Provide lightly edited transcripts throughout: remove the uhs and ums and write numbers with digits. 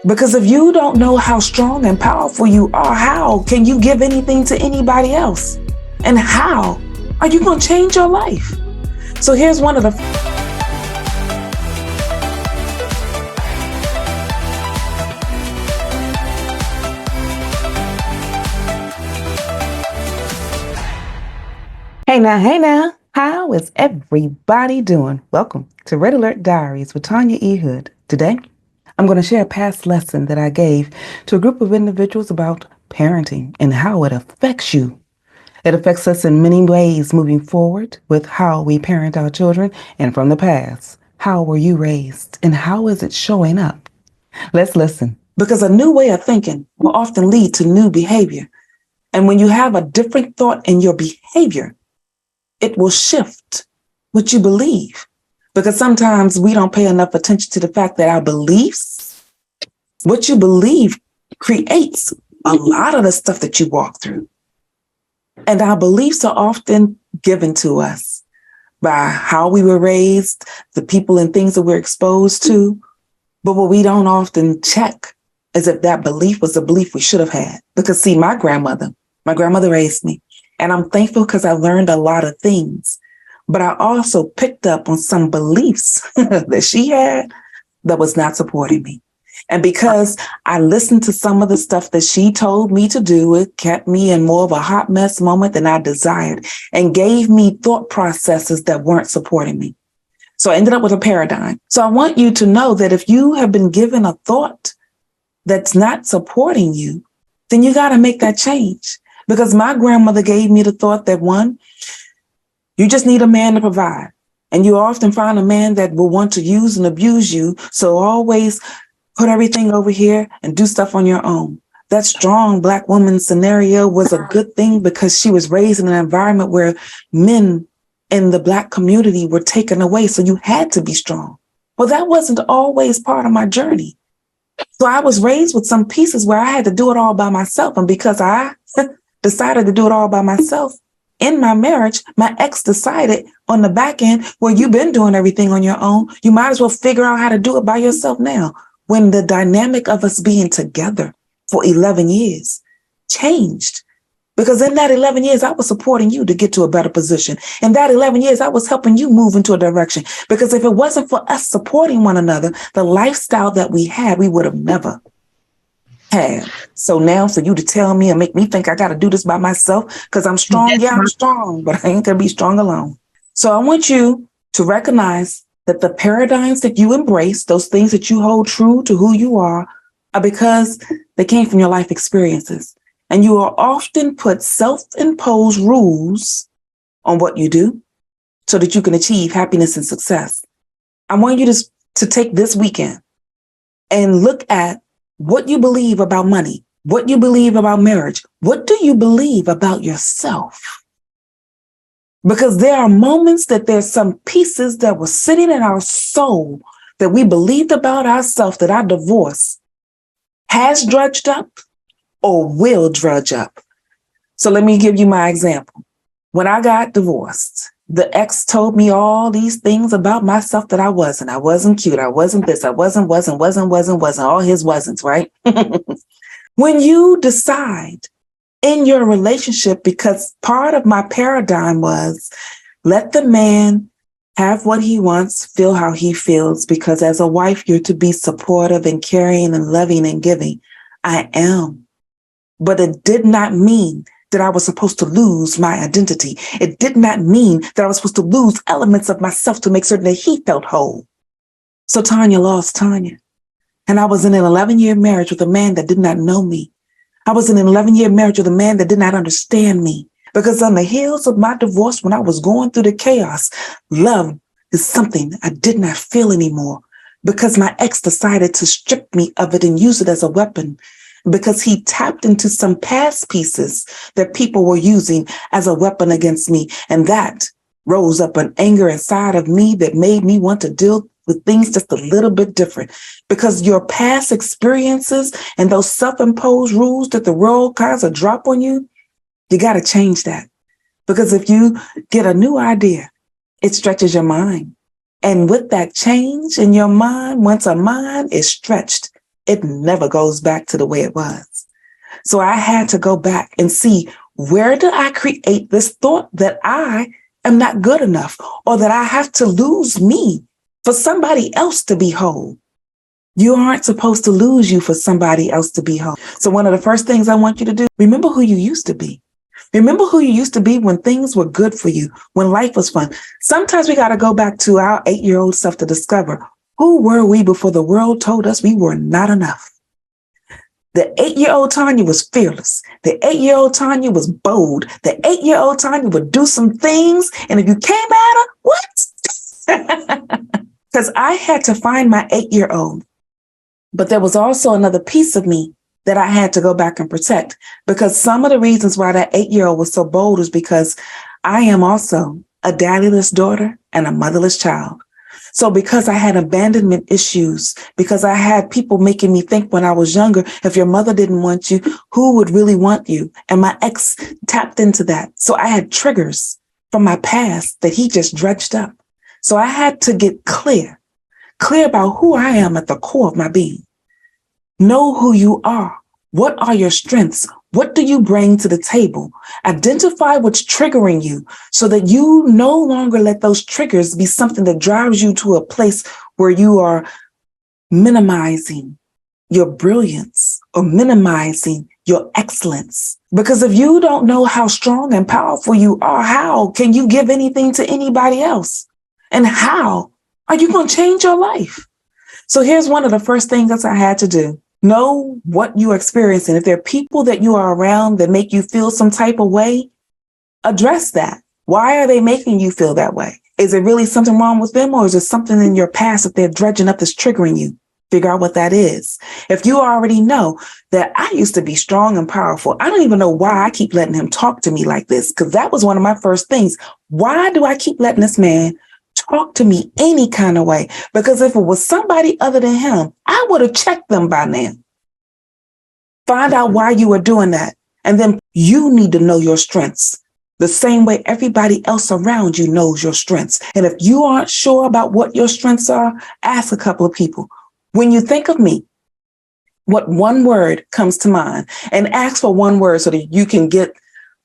Because if you don't know how strong and powerful you are, how can you give anything to anybody else? And how are you going to change your life? So here's one of the Hey now, how is everybody doing? Welcome to Red Alert Diaries with Tanya E. Hood. Today, I'm going to share a past lesson that I gave to a group of individuals about parenting and how it affects you. It affects us in many ways moving forward with how we parent our children, and from the past, how were you raised and how is it showing up? Let's listen. Because a new way of thinking will often lead to new behavior. And when you have a different thought in your behavior, it will shift what you believe. Because sometimes we don't pay enough attention to the fact that our beliefs, what you believe, creates a lot of the stuff that you walk through. And our beliefs are often given to us by how we were raised, the people and things that we're exposed to. But what we don't often check is if that belief was a belief we should have had. Because see, my grandmother raised me. And I'm thankful because I learned a lot of things. But I also picked up on some beliefs that she had that was not supporting me. And because I listened to some of the stuff that she told me to do, it kept me in more of a hot mess moment than I desired and gave me thought processes that weren't supporting me. So I ended up with a paradigm. So I want you to know that if you have been given a thought that's not supporting you, then you got to make that change. Because my grandmother gave me the thought that, one, you just need a man to provide. And you often find a man that will want to use and abuse you. So always put everything over here and do stuff on your own. That strong Black woman scenario was a good thing because she was raised in an environment where men in the Black community were taken away. So you had to be strong. Well, that wasn't always part of my journey. So I was raised with some pieces where I had to do it all by myself. And because I decided to do it all by myself, in my marriage, my ex decided on the back end, well, you've been doing everything on your own. You might as well figure out how to do it by yourself now. When the dynamic of us being together for 11 years changed. Because in that 11 years, I was supporting you to get to a better position. In that 11 years, I was helping you move into a direction. Because if it wasn't for us supporting one another, the lifestyle that we had, we would have never had. So now for you to tell me and make me think I got to do this by myself because I'm strong. Yeah, I'm strong, but I ain't going to be strong alone. So I want you to recognize that the paradigms that you embrace, those things that you hold true to who you are because they came from your life experiences. And you are often put self-imposed rules on what you do so that you can achieve happiness and success. I want you to take this weekend and look at what you believe about money, what you believe about marriage. What do you believe about yourself? Because there are moments that there's some pieces that were sitting in our soul that we believed about ourselves that our divorce has drudged up or will drudge up. So let me give you my example. When I got divorced, the ex told me all these things about myself that I wasn't. I wasn't cute. I wasn't this. I wasn't, all his wasn't, right? When you decide in your relationship, because part of my paradigm was let the man have what he wants, feel how he feels, because as a wife, you're to be supportive and caring and loving and giving. I am. But it did not mean that I was supposed to lose my identity. It did not mean that I was supposed to lose elements of myself to make certain that he felt whole. So Tanya lost Tanya. And I was in an 11-year marriage with a man that did not know me. I was in an 11-year marriage with a man that did not understand me. Because on the heels of my divorce, when I was going through the chaos, love is something I did not feel anymore. Because my ex decided to strip me of it and use it as a weapon. Because he tapped into some past pieces that people were using as a weapon against me. And that rose up an anger inside of me that made me want to deal with things just a little bit different. Because your past experiences and those self-imposed rules that the world kinds of drop on you, you got to change that. Because if you get a new idea, it stretches your mind. And with that change in your mind, once a mind is stretched, it never goes back to the way it was. So I had to go back and see, where did I create this thought that I am not good enough, or that I have to lose me for somebody else to be whole? You aren't supposed to lose you for somebody else to be whole. So one of the first things I want you to do, remember who you used to be. Remember who you used to be when things were good for you, when life was fun. Sometimes we got to go back to our 8-year-old self to discover, who were we before the world told us we were not enough? The 8-year-old Tanya was fearless. The 8-year-old Tanya was bold. The 8-year-old Tanya would do some things, and if you came at her, what? Because I had to find my 8-year-old. But there was also another piece of me that I had to go back and protect, because some of the reasons why that 8-year-old was so bold is because I am also a daddyless daughter and a motherless child. So because I had abandonment issues, because I had people making me think when I was younger, if your mother didn't want you, who would really want you? And my ex tapped into that. So I had triggers from my past that he just dredged up. So I had to get clear about who I am at the core of my being. Know who you are. What are your strengths? What do you bring to the table? Identify what's triggering you so that you no longer let those triggers be something that drives you to a place where you are minimizing your brilliance or minimizing your excellence. Because if you don't know how strong and powerful you are, how can you give anything to anybody else? And how are you going to change your life? So here's one of the first things that I had to do. Know what you're experiencing. If there are people that you are around that make you feel some type of way, address that. Why are they making you feel that way? Is it really something wrong with them, or is it something in your past that they're dredging up that's triggering you? Figure out what that is. If you already know that I used to be strong and powerful, I don't even know why I keep letting him talk to me like this, because that was one of my first things. Why do I keep letting this man talk to me any kind of way? Because if it was somebody other than him, I would have checked them by now. Find out why you are doing that. And then you need to know your strengths the same way everybody else around you knows your strengths. And if you aren't sure about what your strengths are, ask a couple of people. When you think of me, what one word comes to mind? And ask for one word so that you can get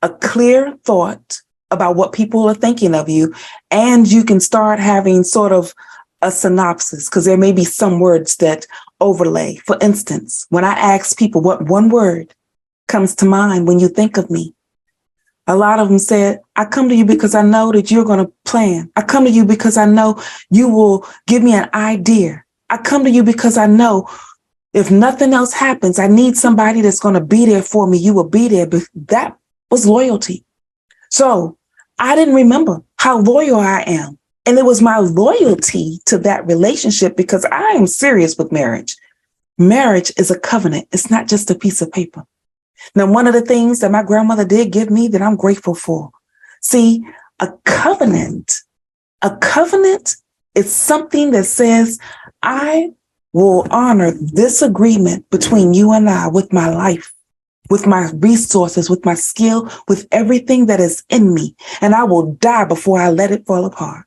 a clear thought about what people are thinking of you, and you can start having sort of a synopsis, because there may be some words that overlay. For instance, when I ask people what one word comes to mind when you think of me, a lot of them said, I come to you because I know that you're going to plan. I come to you because I know you will give me an idea. I come to you because I know if nothing else happens, I need somebody that's going to be there for me. You will be there. But that was loyalty. So I didn't remember how loyal I am. And it was my loyalty to that relationship, because I am serious with marriage. Marriage is a covenant. It's not just a piece of paper. Now, one of the things that my grandmother did give me that I'm grateful for. See, a covenant is something that says, I will honor this agreement between you and I with my life, with my resources, with my skill, with everything that is in me. And I will die before I let it fall apart.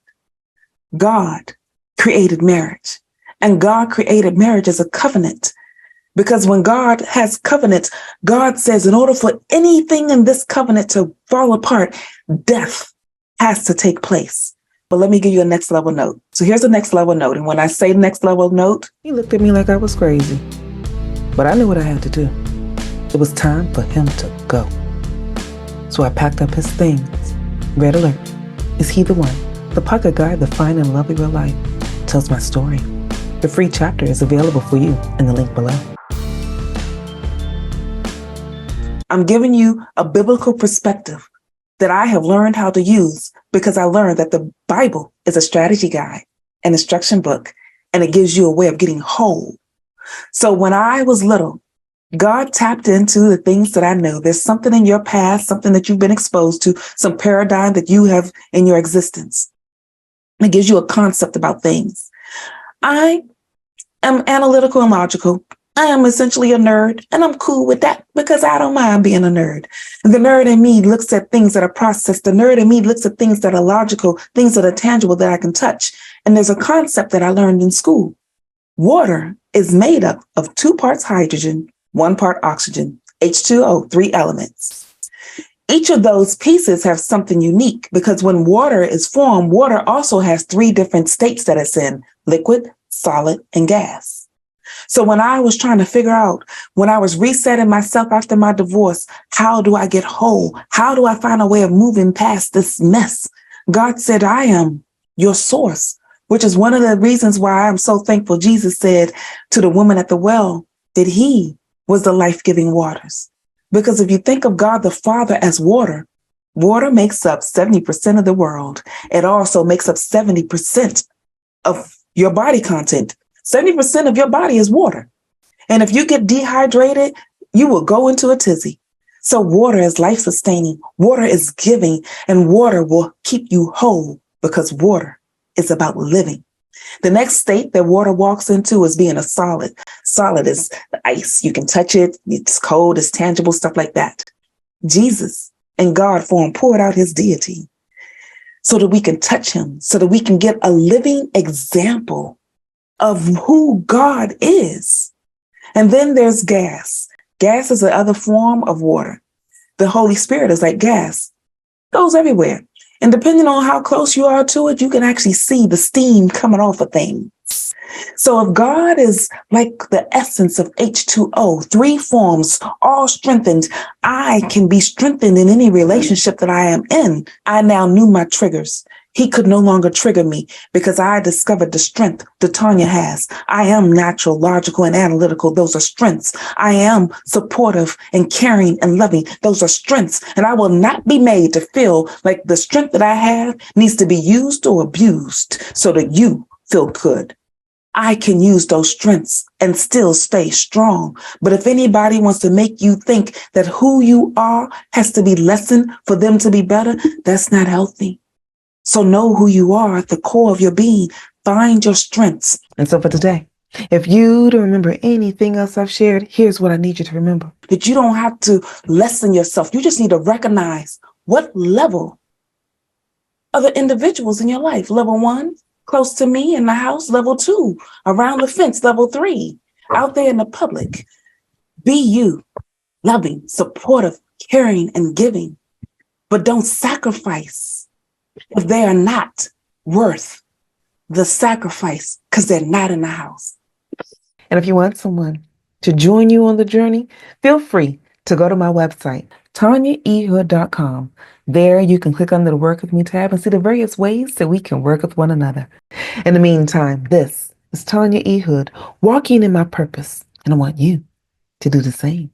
God created marriage, and God created marriage as a covenant. Because when God has covenants, God says in order for anything in this covenant to fall apart, death has to take place. But let me give you a next level note. So here's a next level note. And when I say next level note, he looked at me like I was crazy. But I knew what I had to do. It was time for him to go. So I packed up his things. Red alert. Is he the one? The pocket guide, the find and love of your life, tells my story. The free chapter is available for you in the link below. I'm giving you a biblical perspective that I have learned how to use, because I learned that the Bible is a strategy guide, an instruction book, and it gives you a way of getting whole. So when I was little, God tapped into the things that I know. There's something in your past, something that you've been exposed to, some paradigm that you have in your existence. It gives you a concept about things. I am analytical and logical. I am essentially a nerd, and I'm cool with that because I don't mind being a nerd. And the nerd in me looks at things that are processed. The nerd in me looks at things that are logical, things that are tangible that I can touch. And there's a concept that I learned in school Water is made up of 2 parts hydrogen, 1 part oxygen, H2O, 3 elements. Each of those pieces have something unique because when water is formed, water also has 3 different states that it's in: liquid, solid, and gas. So when I was trying to figure out, when I was resetting myself after my divorce, how do I get whole? How do I find a way of moving past this mess? God said, I am your source, which is one of the reasons why I'm so thankful. Jesus said to the woman at the well that he was the life-giving waters. Because if you think of God the Father as water, water makes up 70% of the world. It also makes up 70% of your body content. 70% of your body is water. And if you get dehydrated, you will go into a tizzy. So water is life-sustaining, water is giving, and water will keep you whole because water is about living. The next state that water walks into is being a solid. Solid is the ice. You can touch it. It's cold. It's tangible, stuff like that. Jesus in God form poured out his deity so that we can touch him, so that we can get a living example of who God is. And then there's gas. Gas is the other form of water. The Holy Spirit is like gas. It goes everywhere. And depending on how close you are to it, you can actually see the steam coming off of things. So if God is like the essence of H2O, 3 forms, all strengthened, I can be strengthened in any relationship that I am in. I now knew my triggers. He could no longer trigger me because I discovered the strength that Tanya has. I am natural, logical, and analytical. Those are strengths. I am supportive and caring and loving. Those are strengths. And I will not be made to feel like the strength that I have needs to be used or abused so that you feel good. I can use those strengths and still stay strong. But if anybody wants to make you think that who you are has to be lessened for them to be better, that's not healthy. So know who you are at the core of your being. Find your strengths. And so for today, if you don't remember anything else I've shared, here's what I need you to remember. That you don't have to lessen yourself. You just need to recognize what level are the individuals in your life. Level 1, close to me in the house. Level 2, around the fence. Level 3, out there in the public. Be you, loving, supportive, caring, and giving. But don't sacrifice if they are not worth the sacrifice because they're not in the house. And if you want someone to join you on the journey, feel free to go to my website, tanyaehood.com. There you can click on the Work With Me tab and see the various ways that we can work with one another. In the meantime, this is Tanya E. Hood, walking in my purpose, and I want you to do the same.